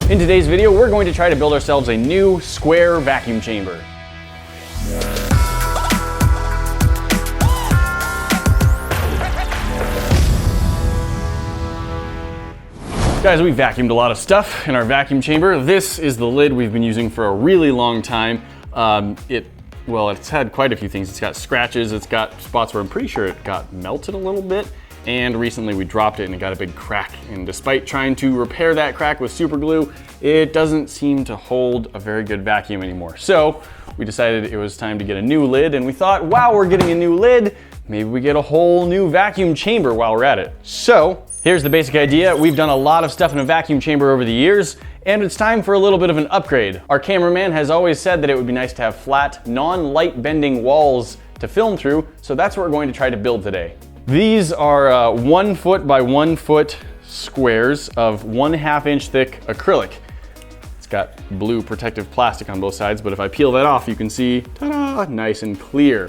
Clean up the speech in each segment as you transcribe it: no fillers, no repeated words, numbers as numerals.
In today's video, we're going to try to build ourselves a new square vacuum chamber. Guys, we vacuumed a lot of stuff in our vacuum chamber. This is the lid we've been using for a really long time. It's had quite a few things. It's got scratches, it's got spots where I'm pretty sure it got melted a little bit. And recently we dropped it and it got a big crack. And despite trying to repair that crack with super glue, it doesn't seem to hold a very good vacuum anymore. So we decided it was time to get a new lid, and we thought, wow, we're getting a new lid, maybe we get a whole new vacuum chamber while we're at it. So here's the basic idea. We've done a lot of stuff in a vacuum chamber over the years, and it's time for a little bit of an upgrade. Our cameraman has always said that it would be nice to have flat, non-light bending walls to film through, so that's what we're going to try to build today. These are 1 foot by 1 foot squares of 1/2 inch thick acrylic. It's got blue protective plastic on both sides, but if I peel that off, you can see, ta-da, nice and clear.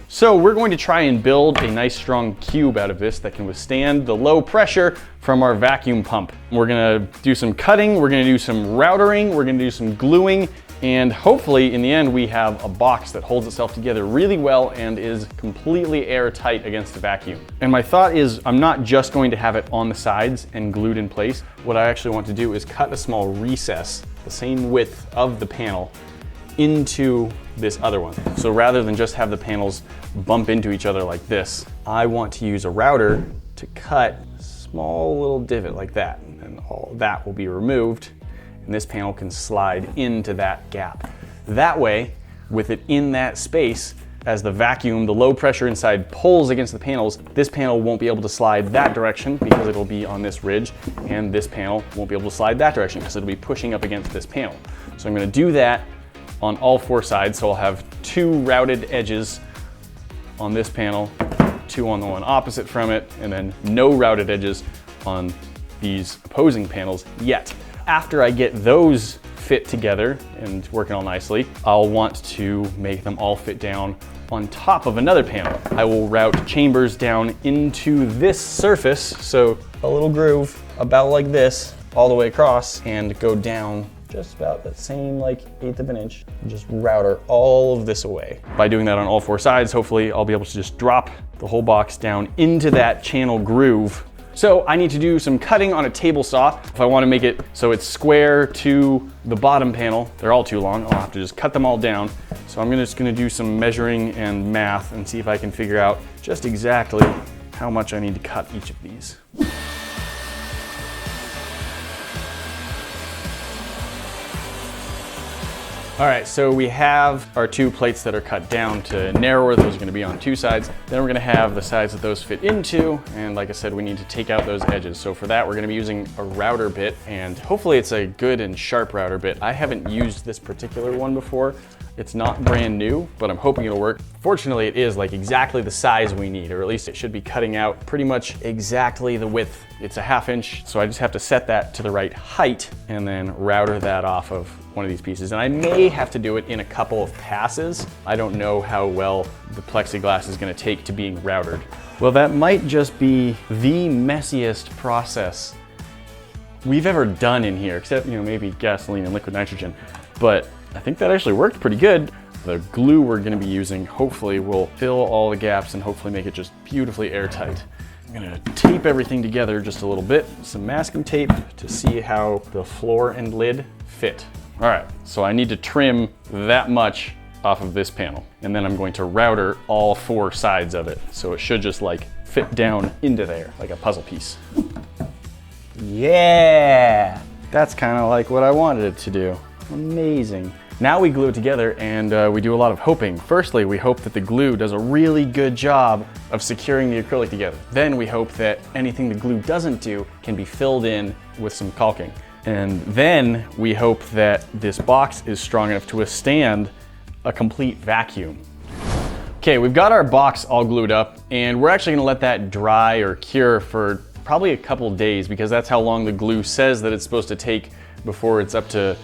So we're going to try and build a nice strong cube out of this that can withstand the low pressure from our vacuum pump. We're gonna do some cutting, we're gonna do some routering, we're gonna do some gluing, and hopefully in the end we have a box that holds itself together really well and is completely airtight against the vacuum. And my thought is I'm not just going to have it on the sides and glued in place. What I actually want to do is cut a small recess, the same width of the panel, into this other one. So rather than just have the panels bump into each other like this, I want to use a router to cut a small little divot like that. And all that will be removed, and this panel can slide into that gap. That way, with it in that space, as the vacuum, the low pressure inside pulls against the panels, this panel won't be able to slide that direction because it'll be on this ridge, and this panel won't be able to slide that direction because it'll be pushing up against this panel. So I'm gonna do that on all 4 sides, so I'll have 2 routed edges on this panel, 2 on the one opposite from it, and then no routed edges on these opposing panels yet. After I get those fit together and working all nicely, I'll want to make them all fit down on top of another panel. I will route chambers down into this surface, so a little groove about like this all the way across, and go down just about that same like 1/8 of an inch, and just router all of this away. By doing that on all 4 sides, hopefully I'll be able to just drop the whole box down into that channel groove. So I need to do some cutting on a table saw. If I want to make it so it's square to the bottom panel, they're all too long, I'll have to just cut them all down. So I'm just gonna do some measuring and math and see if I can figure out just exactly how much I need to cut each of these. All right, so we have our 2 plates that are cut down to narrower. Those are gonna be on 2 sides. Then we're gonna have the sides that those fit into. And like I said, we need to take out those edges. So for that, we're gonna be using a router bit, and hopefully it's a good and sharp router bit. I haven't used this particular one before. It's not brand new, but I'm hoping it'll work. Fortunately, it is like exactly the size we need, or at least it should be cutting out pretty much exactly the width. It's a 1/2 inch, so I just have to set that to the right height and then router that off of one of these pieces. And I may have to do it in a couple of passes. I don't know how well the plexiglass is gonna take to being routered. Well, that might just be the messiest process we've ever done in here, except, maybe gasoline and liquid nitrogen. But I think that actually worked pretty good. The glue we're gonna be using hopefully will fill all the gaps and hopefully make it just beautifully airtight. I'm gonna tape everything together just a little bit, some masking tape to see how the floor and lid fit. All right, so I need to trim that much off of this panel, and then I'm going to router all 4 sides of it. So it should just like fit down into there like a puzzle piece. Yeah, that's kind of like what I wanted it to do. Amazing. Now we glue it together, and we do a lot of hoping. Firstly, we hope that the glue does a really good job of securing the acrylic together. Then we hope that anything the glue doesn't do can be filled in with some caulking. And then we hope that this box is strong enough to withstand a complete vacuum. Okay, we've got our box all glued up, and we're actually gonna let that dry or cure for probably a couple days, because that's how long the glue says that it's supposed to take before it's up to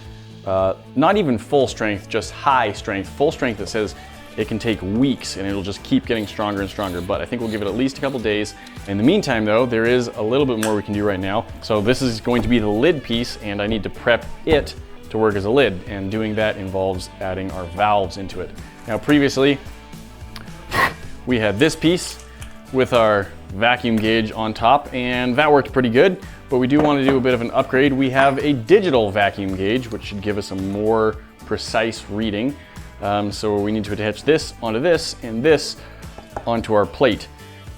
not even full strength, just high strength. Full strength, it says it can take weeks and it'll just keep getting stronger and stronger. But I think we'll give it at least a couple days. In the meantime though, there is a little bit more we can do right now. So this is going to be the lid piece, and I need to prep it to work as a lid. And doing that involves adding our valves into it. Now previously, we had this piece with our vacuum gauge on top, and that worked pretty good. But we do want to do a bit of an upgrade. We have a digital vacuum gauge, which should give us a more precise reading. So we need to attach this onto this and this onto our plate.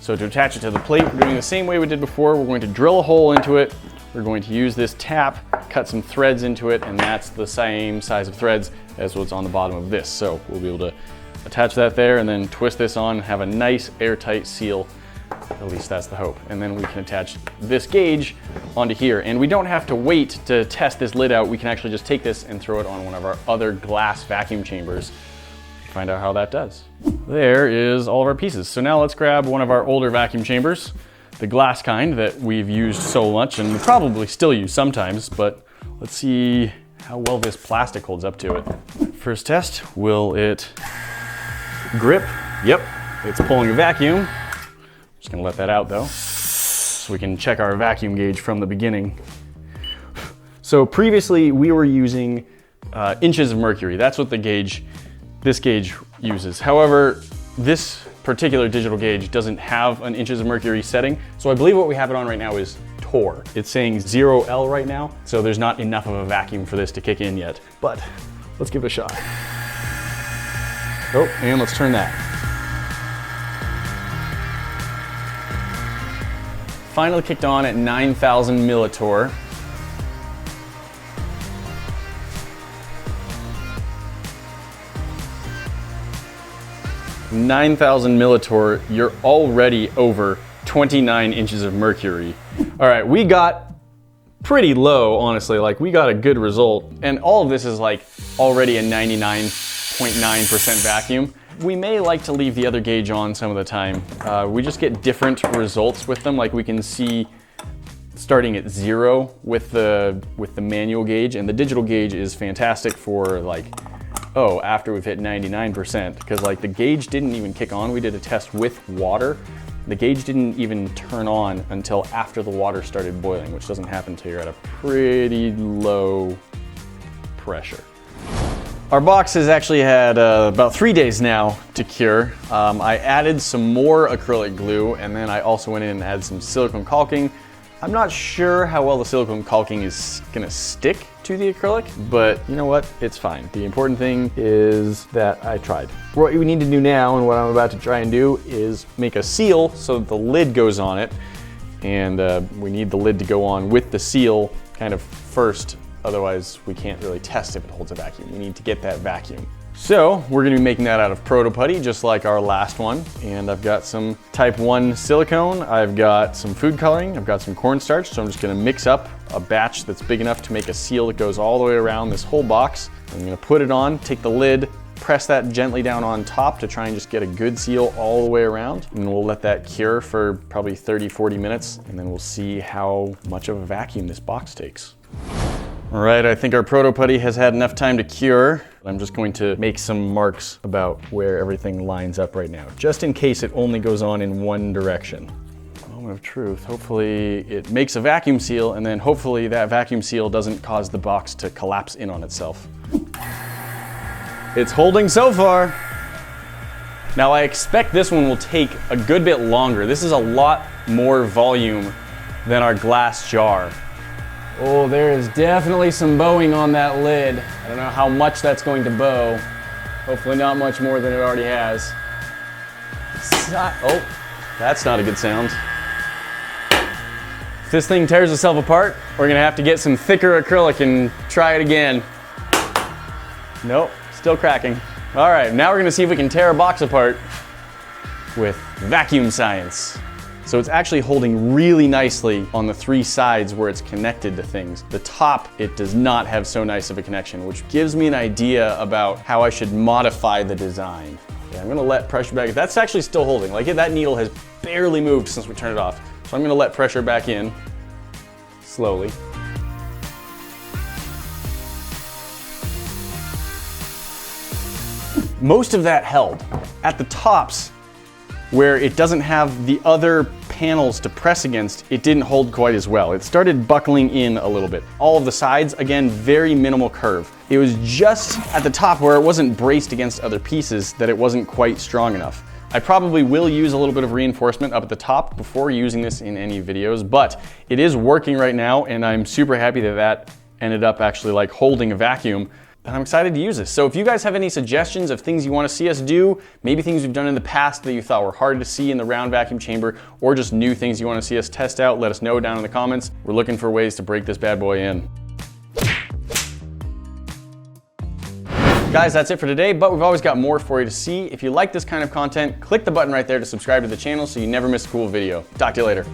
So to attach it to the plate, we're doing the same way we did before. We're going to drill a hole into it. We're going to use this tap, cut some threads into it, and that's the same size of threads as what's on the bottom of this. So we'll be able to attach that there and then twist this on and have a nice airtight seal. At least that's the hope. And then we can attach this gauge onto here. And we don't have to wait to test this lid out. We can actually just take this and throw it on one of our other glass vacuum chambers. Find out how that does. There is all of our pieces. So now let's grab one of our older vacuum chambers, the glass kind that we've used so much and probably still use sometimes, but let's see how well this plastic holds up to it. First test, will it grip? Yep, it's pulling a vacuum. Just gonna let that out though, so we can check our vacuum gauge from the beginning. So previously we were using inches of mercury. That's what this gauge uses. However, this particular digital gauge doesn't have an inches of mercury setting. So I believe what we have it on right now is TKOR. It's saying 0L right now, so there's not enough of a vacuum for this to kick in yet. But let's give it a shot. Oh, and let's turn that. Finally kicked on at 9,000 millitorr. $9,000 you're already over 29 inches of mercury. All right, we got pretty low, honestly. Like, we got a good result. And all of this is like already a 99.9% vacuum. We may like to leave the other gauge on some of the time. We just get different results with them. Like, we can see starting at 0 with the manual gauge, and the digital gauge is fantastic for like, oh, after we've hit 99%, because like the gauge didn't even kick on. We did a test with water. The gauge didn't even turn on until after the water started boiling, which doesn't happen until you're at a pretty low pressure. Our box has actually had about 3 days now to cure. I added some more acrylic glue, and then I also went in and added some silicone caulking. I'm not sure how well the silicone caulking is gonna stick to the acrylic, but you know what? It's fine. The important thing is that I tried. What we need to do now, and what I'm about to try and do, is make a seal so that the lid goes on it. And we need the lid to go on with the seal kind of first. Otherwise, we can't really test if it holds a vacuum. We need to get that vacuum. So we're gonna be making that out of proto putty, just like our last one. And I've got some type 1 silicone. I've got some food coloring. I've got some cornstarch. So I'm just gonna mix up a batch that's big enough to make a seal that goes all the way around this whole box. I'm gonna put it on, take the lid, press that gently down on top to try and just get a good seal all the way around. And we'll let that cure for probably 30, 40 minutes. And then we'll see how much of a vacuum this box takes. All right, I think our proto putty has had enough time to cure. I'm just going to make some marks about where everything lines up right now, just in case it only goes on in one direction. Moment of truth. Hopefully it makes a vacuum seal, and then hopefully that vacuum seal doesn't cause the box to collapse in on itself. It's holding so far. Now I expect this one will take a good bit longer. This is a lot more volume than our glass jar. Oh, there is definitely some bowing on that lid. I don't know how much that's going to bow. Hopefully not much more than it already has. Oh, that's not a good sound. If this thing tears itself apart, we're gonna have to get some thicker acrylic and try it again. Nope, still cracking. All right, now we're gonna see if we can tear a box apart with vacuum science. So it's actually holding really nicely on the 3 sides where it's connected to things. The top, it does not have so nice of a connection, which gives me an idea about how I should modify the design. Okay, I'm gonna let pressure back. That's actually still holding. Like, that needle has barely moved since we turned it off. So I'm gonna let pressure back in, slowly. most of that held. At the tops, where it doesn't have the other panels to press against, it didn't hold quite as well. It started buckling in a little bit. All of the sides, again, very minimal curve. It was just at the top where it wasn't braced against other pieces that it wasn't quite strong enough. I probably will use a little bit of reinforcement up at the top before using this in any videos, but it is working right now, and I'm super happy that that ended up actually like holding a vacuum. And I'm excited to use this. So if you guys have any suggestions of things you want to see us do, maybe things we've done in the past that you thought were hard to see in the round vacuum chamber, or just new things you want to see us test out, let us know down in the comments. We're looking for ways to break this bad boy in. Guys, that's it for today, but we've always got more for you to see. If you like this kind of content, click the button right there to subscribe to the channel so you never miss a cool video. Talk to you later.